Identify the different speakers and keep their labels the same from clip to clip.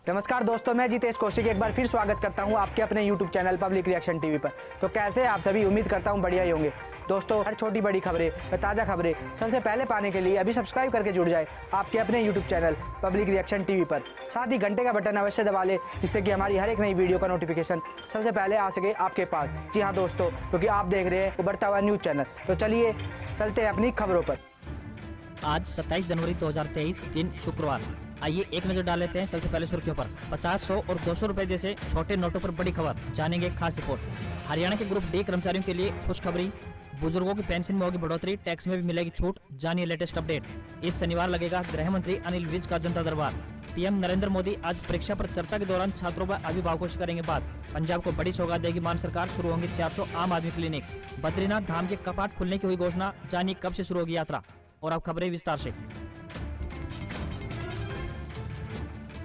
Speaker 1: नमस्कार दोस्तों, मैं जितेश कौशिक एक बार फिर स्वागत करता हूं आपके अपने YouTube channel public reaction TV पर। तो कैसे आप सभी, उम्मीद करता हूं बढ़िया ही होंगे। दोस्तों, हर छोटी बड़ी खबरें व ताज़ा खबरें सबसे पहले पाने के लिए अभी सब्सक्राइब करके जुड़ जाए आपके अपने YouTube channel public reaction TV पर। साथ ही घंटे का बटन अवश्य दबा लें, जिससे कि हमारी हर एक नई वीडियो का नोटिफिकेशन सबसे पहले आ सके आपके पास। जी हाँ दोस्तों, क्योंकि आप देख रहे हैं उभरता हुआ न्यूज़ चैनल। तो चलिए चलते हैं अपनी खबरों पर।
Speaker 2: आज 27 जनवरी 2023 दिन शुक्रवार। आइए एक नजर डाल लेते हैं सबसे पहले सुर्खियों पर। 50, 100 और 200 रुपए जैसे छोटे नोटों पर बड़ी खबर, जानेंगे खास रिपोर्ट। हरियाणा के ग्रुप डी कर्मचारियों के लिए खुशखबरी, बुजुर्गों की पेंशन में होगी बढ़ोतरी, टैक्स में भी मिलेगी छूट, जानिए लेटेस्ट अपडेट। इस शनिवार लगेगा गृह मंत्री अनिल विज का जनता दरबार। पीएम नरेंद्र मोदी आज परीक्षा पर चर्चा के दौरान छात्रों व अभिभावकों से करेंगे बात। पंजाब को बड़ी सौगात देगी मान सरकार, शुरू होंगे 400 आम आदमी क्लिनिक। बद्रीनाथ धाम के कपाट खुलने की हुई घोषणा, जानिए कब से शुरू होगी यात्रा। और अब खबरें विस्तार से।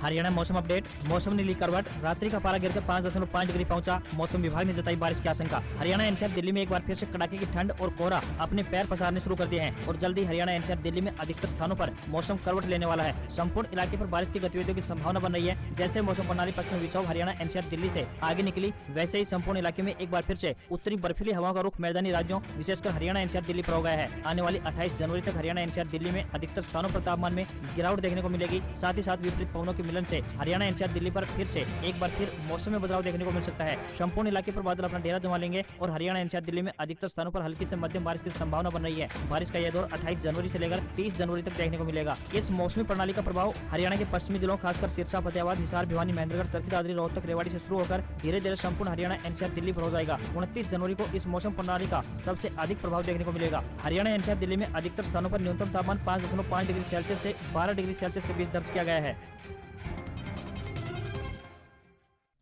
Speaker 2: हरियाणा मौसम अपडेट। मौसम ने ली करवट, रात्रि का पारा गिरकर 5.5 डिग्री पहुंचा। मौसम विभाग ने जताई बारिश की आशंका। हरियाणा एनसीआर दिल्ली में एक बार फिर से कड़ाके की ठंड और कोहरा अपने पैर पसारने शुरू कर दिए हैं और जल्दी हरियाणा एनसीआर दिल्ली में अधिकतर स्थानों पर मौसम करवट लेने वाला है। संपूर्ण इलाके पर बारिश की गतिविधियों की संभावना बन रही है। जैसे मौसम प्रणाली पश्चिमी विक्षोभ हरियाणा एनसीआर दिल्ली से आगे निकली, वैसे ही संपूर्ण इलाके में एक बार फिर से उत्तरी बर्फीली हवाओं का रुख मैदानी राज्यों विशेषकर हरियाणा एनसीआर दिल्ली पर हो गया है। आने वाली 28 जनवरी तक हरियाणा एनसीआर दिल्ली में अधिकतर स्थानों पर तापमान में गिरावट देखने को मिलेगी। साथ ही साथ विपरीत पवनों के मिलन से हरियाणा एनसीआर दिल्ली पर फिर से एक बार फिर मौसम में बदलाव देखने को मिल सकता है। संपूर्ण इलाके पर बादल अपना डेरा जमा लेंगे और हरियाणा एनसीआर दिल्ली में अधिकतर स्थानों पर हल्की से मध्यम बारिश की संभावना बन रही है। बारिश का यह दौर 28 जनवरी से लेकर 30 जनवरी तक देखने को मिलेगा। इस मौसमी प्रणाली का प्रभाव हरियाणा के पश्चिमी जिलों खासकर सिरसा, फतेहाबाद, हिसार, भिवानी, महेंद्रगढ़, चरखी दादरी, रोहतक, रेवाड़ी से शुरू होकर धीरे धीरे संपूर्ण हरियाणा एनसीआर दिल्ली पर हो जाएगा। 29 जनवरी को इस मौसम प्रणाली का सबसे अधिक प्रभाव देखने को मिलेगा। हरियाणा एनसीआर दिल्ली में अधिकतर स्थानों पर न्यूनतम तापमान 5.5 डिग्री सेल्सियस से 12 डिग्री सेल्सियस के बीच दर्ज किया गया है।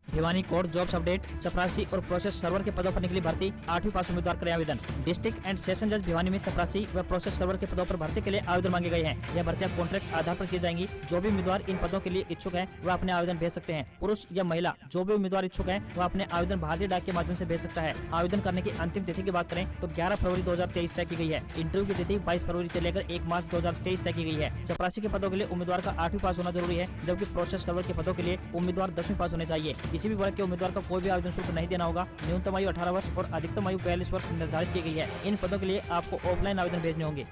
Speaker 2: Bhiwani court jobs update. चपरासी और प्रोसेस सर्वर के पदों पर निकली भर्ती, 8वीं पास उम्मीदवार करें आवेदन। डिस्ट्रिक्ट एंड सेशन जज भिवानी में चपरासी व प्रोसेस सर्वर के पदों पर भर्ती के लिए आवेदन मांगे गए हैं। यह भर्तियां कॉन्ट्रैक्ट आधार पर की जाएंगी। जो भी उम्मीदवार इन पदों के लिए इच्छुक हैं वह अपने आवेदन भेज सकते हैं। पुरुष या महिला जो भी उम्मीदवार इच्छुक हैं वह अपने आवेदन भारतीय डाक के माध्यम से भेज सकता है। आवेदन करने की अंतिम तिथि की बात करें तो 11 फरवरी 2023 तय की गई है। इंटरव्यू की तिथि 22 फरवरी से लेकर 1 मार्च 2023 तय की गई है। चपरासी के पदों के लिए उम्मीदवार का 8वीं पास होना जरूरी है, जबकि प्रोसेस सर्वर के पदों के लिए उम्मीदवार 10वीं पास होने चाहिए। किसी भी वर्ग के उम्मीदवार कोई भी आवेदन शुल्क नहीं देना होगा। न्यूनतम आयु 18 वर्ष और अधिकतम आयु 42 वर्ष निर्धारित की गई है। इन पदों के लिए आपको ऑफलाइन आवेदन भेजने होंगे।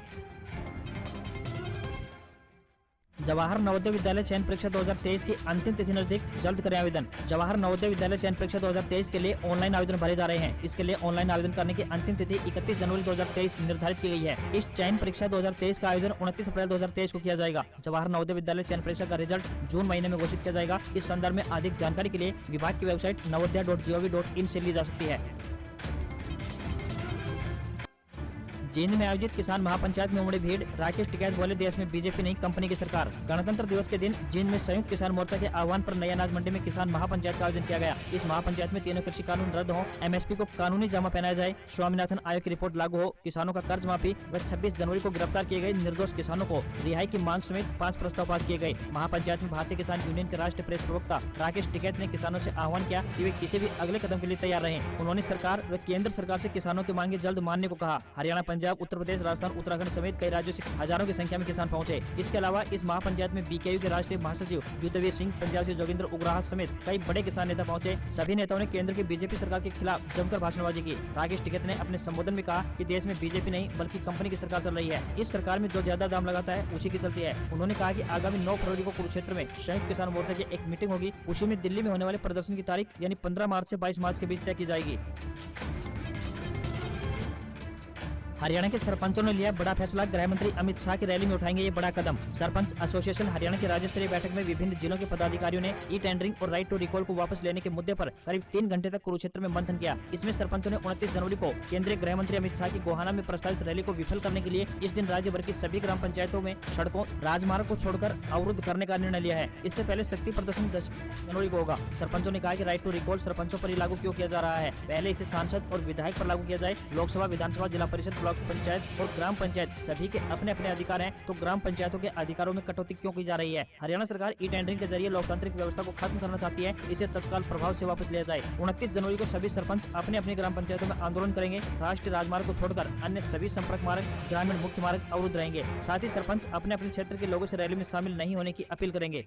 Speaker 2: जवाहर नवोदय विद्यालय चयन परीक्षा 2023 की अंतिम तिथि नजदीक, जल्द करें आवेदन। जवाहर नवोदय विद्यालय चयन परीक्षा 2023 के लिए ऑनलाइन आवेदन भरे जा रहे हैं। इसके लिए ऑनलाइन आवेदन करने की अंतिम तिथि 31 जनवरी 2023 निर्धारित की गई है। इस चयन परीक्षा 2023 का आयोजन 29 अप्रैल 2023 को किया जाएगा। जवाहर नवोदय विद्यालय चयन परीक्षा का रिजल्ट जून महीने में घोषित किया जाएगा। इस संदर्भ में अधिक जानकारी के लिए विभाग की वेबसाइट navodaya.gov.in से ली जा सकती है। जींद में आयोजित किसान महापंचायत में उमड़ी भीड़, राकेश टिकैत बोले देश में बीजेपी नहीं कंपनी की सरकार। गणतंत्र दिवस के दिन जींद में संयुक्त किसान मोर्चा के आह्वान पर नई अनाज मंडी में किसान महापंचायत का आयोजन किया गया। इस महापंचायत में तीनों कृषि कानून रद्द हो, एमएसपी को कानूनी जमा पहनाया जाए, स्वामीनाथन आयोग की रिपोर्ट लागू हो, किसानों का कर्ज माफी व 26 जनवरी को गिरफ्तार किए गए निर्दोष किसानों को रिहाई की मांग समेत 5 प्रस्ताव पास किए गए। महापंचायत में भारतीय किसान यूनियन के राष्ट्रीय प्रेस प्रवक्ता राकेश टिकैत ने किसानों से आह्वान किया कि वे किसी भी अगले कदम के लिए तैयार रहें। उन्होंने सरकार व केंद्र सरकार से किसानों की मांगे जल्द मानने को कहा। हरियाणा, पंजाब, उत्तर प्रदेश, उत्तराखंड समेत कई राज्यों से हजारों की संख्या में किसान पहुंचे। इसके अलावा इस महापंचायत में बीकेयू के राष्ट्रीय महासचिव युद्धवीर सिंह, पंजाब से जोगिंदर उग्राह समेत कई बड़े किसान नेता पहुंचे। सभी नेताओं ने केंद्र की बीजेपी सरकार के खिलाफ जमकर भाषणबाजी की। राकेश टिकैत ने अपने संबोधन में कहा कि देश में बीजेपी नहीं बल्कि कंपनी की सरकार चल रही है। इस सरकार में जो ज्यादा दाम लगाता है उसी की चलती है। उन्होंने कहा कि आगामी 9 फरवरी को कुरुक्षेत्र में संयुक्त किसान मोर्चा की एक मीटिंग होगी। उसी में दिल्ली में होने वाले प्रदर्शन की तारीख यानी 15 मार्च से 22 मार्च के बीच तय की जाएगी। हरियाणा के सरपंचों ने लिया बड़ा फैसला, गृह मंत्री अमित शाह की रैली में उठाएंगे ये बड़ा कदम। सरपंच एसोसिएशन हरियाणा की राज्य स्तरीय बैठक में विभिन्न जिलों के पदाधिकारियों ने ई टेंडरिंग और राइट टू रिकॉल को वापस लेने के मुद्दे पर करीब 3 घंटे तक कुरुक्षेत्र में मंथन किया। इसमें सरपंचों ने 29 जनवरी को केंद्रीय गृह मंत्री अमित शाह की गोहाना में प्रस्तावित रैली को विफल करने के लिए इस दिन राज्य भर की सभी ग्राम पंचायतों में सड़कों, राजमार्ग को छोड़कर अवरुद्ध करने का निर्णय लिया है। इससे पहले शक्ति प्रदर्शन 10 जनवरी को होगा। सरपंचों ने कहा कि राइट टू रिकॉल सरपंचों पर ही लागू क्यों किया जा रहा है, पहले इसे सांसद और विधायक पर लागू किया जाए। लोकसभा, विधानसभा, जिला परिषद, ब्लॉक पंचायत और ग्राम पंचायत सभी के अपने अपने अधिकार हैं, तो ग्राम पंचायतों के अधिकारों में कटौती क्यों की जा रही है। हरियाणा सरकार ई टेंडरिंग के जरिए लोकतांत्रिक व्यवस्था को खत्म करना चाहती है, इसे तत्काल प्रभाव से वापस लिया जाए। 29 जनवरी को सभी सरपंच अपने अपने ग्राम पंचायतों में आंदोलन करेंगे। राष्ट्रीय राजमार्ग को छोड़कर अन्य सभी संपर्क मार्ग, ग्रामीण मुख्य मार्ग अवरुद्ध रहेंगे। साथ ही सरपंच अपने अपने क्षेत्र के लोगों से रैली में शामिल नहीं होने की अपील करेंगे।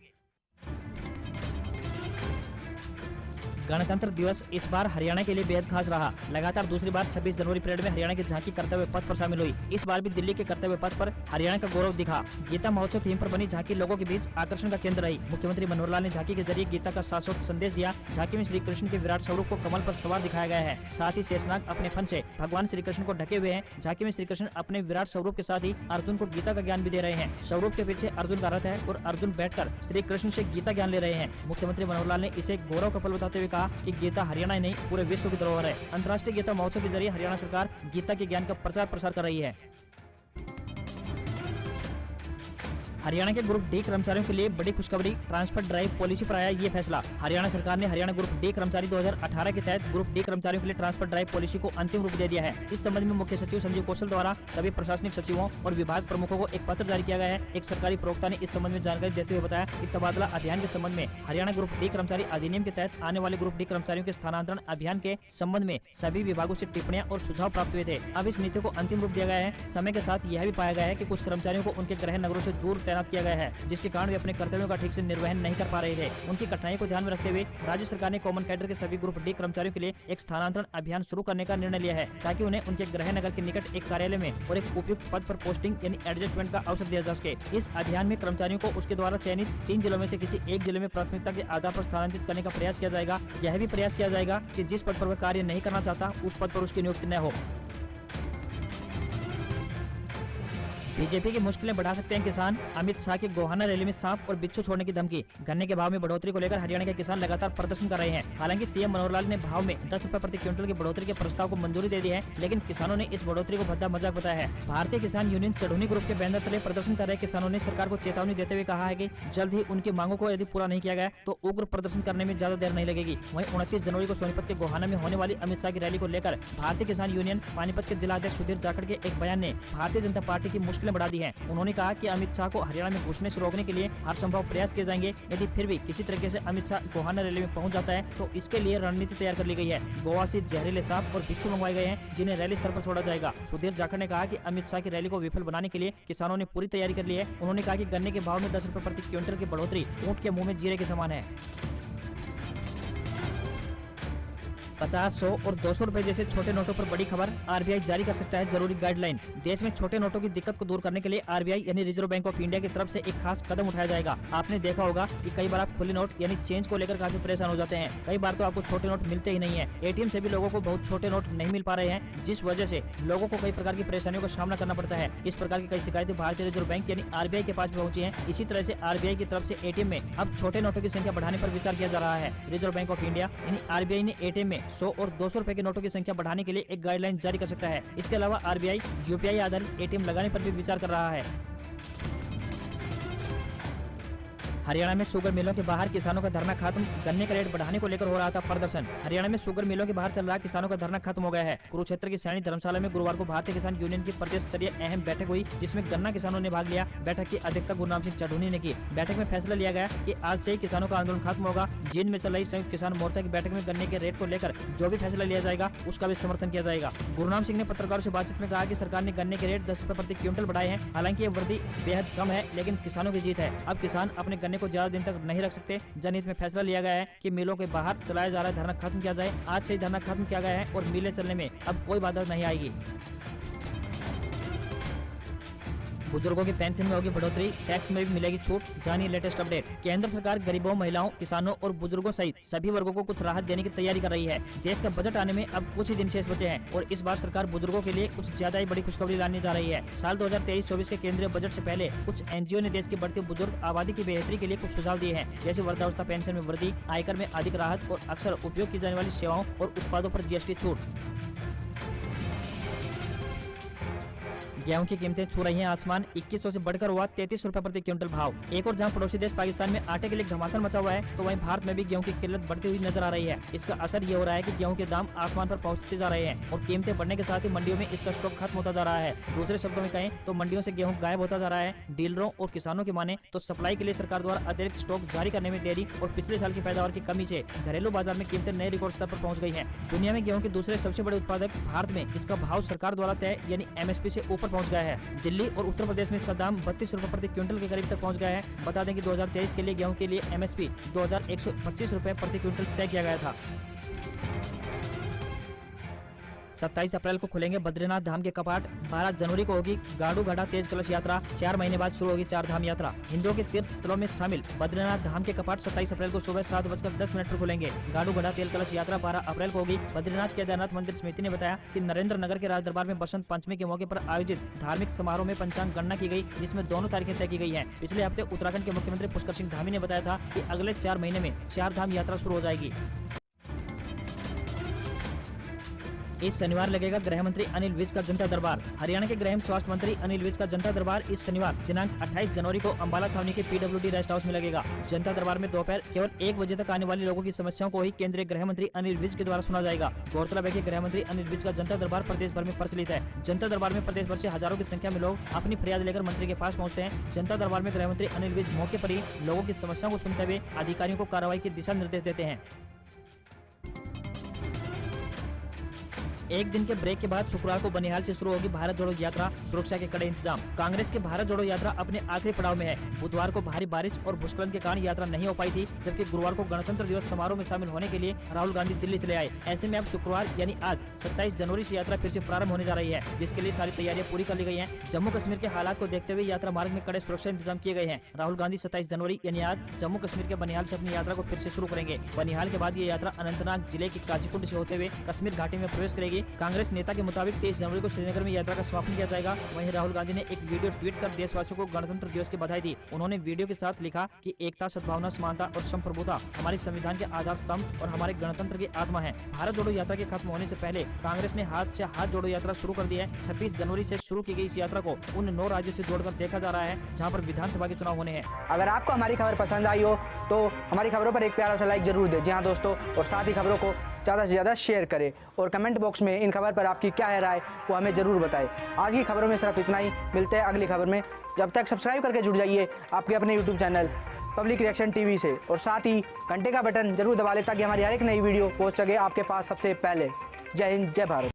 Speaker 2: गणतंत्र दिवस इस बार हरियाणा के लिए बेहद खास रहा। लगातार दूसरी बार 26 जनवरी परेड में हरियाणा की झांकी कर्तव्य पथ पर शामिल हुई। इस बार भी दिल्ली के कर्तव्य पथ पर हरियाणा का गौरव दिखा। गीता महोत्सव थीम पर बनी झांकी लोगों के बीच आकर्षण का केंद्र रही। मुख्यमंत्री मनोहर लाल ने झांकी के जरिए गीता का शाश्वत संदेश दिया। झांकी में श्री कृष्ण के विराट स्वरूप को कमल पर सवार दिखाया गया है। साथ ही शेषनाग अपने फन से भगवान श्री कृष्ण को ढके हुए हैं। झांकी में श्री कृष्ण अपने विराट स्वरूप के साथ ही अर्जुन को गीता का ज्ञान भी दे रहे हैं। स्वरूप के पीछे अर्जुन का रथ है और अर्जुन बैठकर श्री कृष्ण से गीता ज्ञान ले रहे हैं। मुख्यमंत्री मनोहर लाल ने इसे गौरव का पल बताते हुए कहा कि गीता हरियाणा ही नहीं पूरे विश्व की धरोहर है। अंतर्राष्ट्रीय गीता महोत्सव के जरिए हरियाणा सरकार गीता के ज्ञान का प्रचार प्रसार कर रही है। हरियाणा के ग्रुप डी कर्मचारियों के लिए बड़ी खुशखबरी। ट्रांसफर ड्राइव पॉलिसी पर आया ये फैसला। हरियाणा सरकार ने हरियाणा ग्रुप डी कर्मचारी 2018 के तहत ग्रुप डी कर्मचारियों के लिए ट्रांसफर ड्राइव पॉलिसी को अंतिम रूप दे दिया है। इस संबंध में मुख्य सचिव संजीव कौशल द्वारा सभी प्रशासनिक सचिवों और विभाग प्रमुखों को एक पत्र जारी किया गया है। एक सरकारी प्रवक्ता ने इस संबंध में जानकारी देते हुए बताया कि तबादला अभियान के संबंध में हरियाणा ग्रुप डी कर्मचारी अधिनियम के तहत आने वाले ग्रुप डी कर्मचारियों के स्थानांतरण अभियान के संबंध में सभी विभागों से टिप्पणियां और सुझाव प्राप्त हुए थे। अब इस नीति को अंतिम रूप दिया गया है। समय के साथ यह भी पाया गया है कि कुछ कर्मचारियों को उनके गृह नगरों से दूर तैनात किया गया है, जिसके कारण वे अपने कर्तव्यों का ठीक से निर्वहन नहीं कर पा रहे थे। उनकी कठिनाई को ध्यान में रखते हुए राज्य सरकार ने कॉमन कैडर के सभी ग्रुप डी कर्मचारियों के लिए एक स्थानांतरण अभियान शुरू करने का निर्णय लिया है, ताकि उन्हें उनके गृह नगर के निकट एक कार्यालय में और एक उपयुक्त पद पर पोस्टिंग यानी एडजस्टमेंट का अवसर दिया जा सके। इस अभियान में कर्मचारियों को उसके द्वारा चयनित 3 जिलों में से किसी एक जिले में प्राथमिकता के आधार पर स्थानांतरित करने का प्रयास किया जाएगा। यह भी प्रयास किया जाएगा कि जिस पद पर वह कार्य नहीं करना चाहता उस पद पर उसकी नियुक्ति न हो। बीजेपी की मुश्किलें बढ़ा सकते हैं किसान। अमित शाह की गोहाना रैली में सांप और बिच्छू छोड़ने की धमकी। गन्ने के भाव में बढ़ोतरी को लेकर हरियाणा के किसान लगातार प्रदर्शन कर रहे हैं। हालांकि सीएम मनोहर लाल ने भाव में 10 रुपए प्रति क्विंटल की बढ़ोतरी के प्रस्ताव को मंजूरी दे दी है, लेकिन किसानों ने इस बढ़ोतरी को भद्दा मजाक बताया है। भारतीय किसान यूनियन चढ़ूनी ग्रुप के बैनर तले प्रदर्शन कर रहे किसानों ने सरकार को चेतावनी देते हुए कहा है कि जल्द ही उनकी मांगों को यदि पूरा नहीं किया गया तो उग्र प्रदर्शन करने में ज्यादा देर नहीं लगेगी। वहीं 29 जनवरी को सोनीपत के गोहाना में होने वाली अमित शाह की रैली को लेकर भारतीय किसान यूनियन पानीपत के जिला अध्यक्ष सुधीर जाखड़ के एक बयान ने भारतीय जनता पार्टी की मुश्किलें बढ़ा दी है। उन्होंने कहा कि अमित शाह को हरियाणा में घुसने से रोकने के लिए हर संभव प्रयास किए जाएंगे। यदि फिर भी किसी तरीके से अमित शाह गोहाना रैली में पहुंच जाता है तो इसके लिए रणनीति तैयार कर ली गई है। गोवा से जहरीले सांप और बिच्छू मंगवाए गए हैं, जिन्हें रैली स्तर पर छोड़ा जाएगा। सुधीर जाखड़ ने कहा कि अमित शाह की रैली को विफल बनाने के लिए किसानों ने पूरी तैयारी कर ली है। उन्होंने कहा कि गन्ने के भाव में 10 रुपए प्रति क्विंटल की बढ़ोतरी ऊंट के मुंह में जीरे के समान है। 50, 100 और 200 रुपए जैसे छोटे नोटों पर बड़ी खबर। आरबीआई जारी कर सकता है जरूरी गाइडलाइन। देश में छोटे नोटों की दिक्कत को दूर करने के लिए आरबीआई यानी रिजर्व बैंक ऑफ इंडिया की तरफ से एक खास कदम उठाया जाएगा। आपने देखा होगा कि कई बार आप खुले नोट यानी चेंज को लेकर काफी परेशान हो जाते हैं। कई बार तो आपको छोटे नोट मिलते ही नहीं है। एटीएम से भी लोगों को बहुत छोटे नोट नहीं मिल पा रहे हैं, जिस वजह से लोगों को कई प्रकार की परेशानियों का सामना करना पड़ता है। इस प्रकार की कई शिकायतें भारतीय रिजर्व बैंक यानी आरबीआई के पास पहुंची है। इसी तरह से आरबीआई की तरफ से एटीएम में अब छोटे नोटों की संख्या बढ़ाने पर विचार किया जा रहा है। रिजर्व बैंक ऑफ इंडिया यानी आरबीआई ने एटीएम में 100 और 200 रुपए के नोटों की संख्या बढ़ाने के लिए एक गाइडलाइन जारी कर सकता है। इसके अलावा आरबीआई यूपीआई आधारित एटीएम लगाने पर भी विचार कर रहा है। हरियाणा में शुगर मिलों के बाहर किसानों का धरना खत्म। गन्ने का रेट बढ़ाने को लेकर हो रहा था प्रदर्शन। हरियाणा में शुगर मिलों के बाहर चल रहा किसानों का धरना खत्म हो गया है। कुरुक्षेत्र की सैनी धर्मशाला में गुरुवार को भारतीय किसान यूनियन की प्रदेश स्तरीय अहम बैठक हुई, जिसमें गन्ना किसानों ने भाग लिया। बैठक की अध्यक्षता गुरनाम सिंह चढ़ूनी ने की। बैठक में फैसला लिया गया कि आज से ही किसानों का आंदोलन खत्म होगा। जींद में चल रही संयुक्त किसान मोर्चा की बैठक में गन्ने के रेट को लेकर जो भी फैसला लिया जाएगा उसका भी समर्थन किया जाएगा। गुरनाम सिंह ने पत्रकारों से बातचीत में कहा कि सरकार ने गन्ने के रेट 10 रुपए प्रति क्विंटल बढ़ाए हैं। हालांकि ये वृद्धि बेहद कम है, लेकिन किसानों की जीत है। अब किसान अपने गन्ने को ज्यादा दिन तक नहीं रख सकते। जनहित में फैसला लिया गया है कि मिलों के बाहर चलाया जा रहा है धरना खत्म किया जाए। आज से ही धरना खत्म किया गया है और मिलें चलने में अब कोई बाधा नहीं आएगी। बुजुर्गों की पेंशन में होगी बढ़ोतरी, टैक्स में भी मिलेगी छूट। जानिए लेटेस्ट अपडेट। केंद्र सरकार गरीबों, महिलाओं, किसानों और बुजुर्गों सहित सभी वर्गों को कुछ राहत देने की तैयारी कर रही है। देश का बजट आने में अब कुछ ही दिन शेष बचे हैं और इस बार सरकार बुजुर्गों के लिए कुछ ज्यादा ही बड़ी खुशखबरी लाने जा रही है। साल 2023-24 के केंद्रीय बजट से पहले कुछ एनजीओ ने देश की बढ़ती बुजुर्ग आबादी की बेहतरी के लिए कुछ सुझाव दिए हैं, जैसे वृद्धावस्था पेंशन में वृद्धि, आयकर में अधिक राहत और अक्सर उपयोग की जाने वाली सेवाओं और उत्पादों पर जीएसटी छूट। गेहूं की कीमतें छू रही हैं आसमान। 2100 से बढ़कर हुआ 33 रुपए प्रति क्विंटल भाव। एक और जहां पड़ोसी देश पाकिस्तान में आटे के लिए घमासान मचा हुआ है, तो वहीं भारत में भी गेहूं की किल्लत बढ़ती हुई नजर आ रही है। इसका असर ये हो रहा है कि गेहूं के दाम आसमान पर पहुंचते जा रहे हैं और कीमतें बढ़ने के साथ ही मंडियों में इसका स्टॉक खत्म होता जा रहा है। दूसरे शब्दों में कहें तो मंडियों से गेहूं गायब होता जा रहा है। डीलरों और किसानों की माने तो सप्लाई के लिए सरकार द्वारा अतिरिक्त स्टॉक जारी करने में देरी और पिछले साल की पैदावार की कमी से घरेलू बाजार में कीमतें नए रिकॉर्ड स्तर पर पहुंच गई हैं। दुनिया में गेहूं के दूसरे सबसे बड़े उत्पादक भारत में इसका भाव सरकार द्वारा तय यानी एमएसपी से ऊपर पहुंच गया है। दिल्ली और उत्तर प्रदेश में इसका दाम 32 रुपए प्रति क्विंटल के करीब तक पहुंच गया है। बता दें कि 2023 के लिए गेहूं के लिए MSP 2125 रुपए प्रति क्विंटल तय किया गया था। 27 अप्रैल को खुलेंगे बद्रीनाथ धाम के कपाट। 12 जनवरी को होगी गाड़ू घड़ा तेज कलश यात्रा। 4 महीने बाद शुरू होगी 4 धाम यात्रा। हिंदुओं के तीर्थ स्थलों में शामिल बद्रीनाथ धाम के कपाट 27 अप्रैल को सुबह 7:10 पर खुलेंगे। गाड़ू घड़ा तेल कलश यात्रा 12 अप्रैल को होगी। बद्रीनाथ केदारनाथ मंदिर समिति ने बताया कि नरेंद्र नगर के राज दरबार में बसंत पंचमी के मौके पर आयोजित धार्मिक समारोह में पंचांग गणना की गई, जिसमें दोनों तारीखें तय की गई है। पिछले हफ्ते उत्तराखंड के मुख्यमंत्री पुष्कर सिंह धामी ने बताया था कि अगले 4 महीने में 4 धाम यात्रा शुरू हो जाएगी। इस शनिवार लगेगा गृह मंत्री अनिल विज का जनता दरबार। हरियाणा के गृह स्वास्थ्य मंत्री अनिल विज का जनता दरबार इस शनिवार दिनांक 28 जनवरी को अंबाला छावनी के PWD रेस्ट हाउस में लगेगा। जनता दरबार में दोपहर केवल 1 बजे तक आने वाले लोगों की समस्याओं को ही केंद्रीय गृह मंत्री अनिल विज के द्वारा सुना जाएगा। गौरतलब है कि गृह मंत्री अनिल विज का जनता दरबार प्रदेश भर में प्रचलित है। जनता दरबार में प्रदेश भर से हजारों की संख्या में लोग अपनी फरियाद लेकर मंत्री के पास पहुंचते हैं। जनता दरबार में गृह मंत्री अनिल विज मौके पर ही लोगों की समस्याओं को सुनते हुए अधिकारियों को कार्रवाई के दिशा निर्देश देते हैं। एक दिन के ब्रेक के बाद शुक्रवार को बनिहाल से शुरू होगी भारत जोड़ो यात्रा। सुरक्षा के कड़े इंतजाम। कांग्रेस के भारत जोड़ो यात्रा अपने आखिरी पड़ाव में है। बुधवार को भारी बारिश और भूस्खलन के कारण यात्रा नहीं हो पाई थी, जबकि गुरुवार को गणतंत्र दिवस समारोह में शामिल होने के लिए राहुल गांधी दिल्ली चले आए। ऐसे में अब शुक्रवार यानी आज 27 जनवरी से यात्रा फिर से प्रारंभ होने जा रही है, जिसके लिए सारी तैयारियां पूरी कर ली गई हैं। जम्मू कश्मीर के हालात को देखते हुए यात्रा मार्ग में कड़े सुरक्षा इंतजाम किए गए हैं। राहुल गांधी 27 जनवरी यानी आज जम्मू कश्मीर के बनिहाल से अपनी यात्रा को फिर से शुरू करेंगे। बनिहाल के बाद ये यात्रा अनंतनाग जिले की काजीकुंड से होते हुए कश्मीर घाटी में प्रवेश करेगी। कांग्रेस नेता के मुताबिक 23 जनवरी को श्रीनगर में यात्रा का समापन किया जाएगा। वहीं राहुल गांधी ने एक वीडियो ट्वीट कर देशवासियों को गणतंत्र दिवस की बधाई दी। उन्होंने वीडियो के साथ लिखा कि एकता, सद्भावना, समानता और संप्रभुता हमारे संविधान के आधार स्तंभ और हमारे गणतंत्र की आत्मा है। भारत जोड़ो यात्रा के खत्म होने से पहले कांग्रेस ने हाथ से हाथ जोड़ो यात्रा शुरू कर दी है। 26 जनवरी से शुरू की गई इस यात्रा को उन 9 राज्यों से जोड़कर देखा जा रहा है जहाँ पर विधानसभा के चुनाव होने हैं।
Speaker 1: अगर आपको हमारी खबर पसंद आई हो तो हमारी खबरों पर एक प्यारा सा लाइक जरूर दें। जी हाँ दोस्तों, और साथ ही खबरों को ज़्यादा से ज़्यादा शेयर करें और कमेंट बॉक्स में इन खबर पर आपकी क्या है राय वो हमें ज़रूर बताएं। आज की खबरों में सिर्फ इतना ही। मिलते हैं अगली खबर में। जब तक सब्सक्राइब करके जुड़ जाइए आपके अपने YouTube channel public reaction TV से, और साथ ही घंटे का बटन जरूर दबा लें ताकि हमारी हर एक नई वीडियो पहुंच सके आपके पास सबसे पहले। जय हिंद, जय भारत।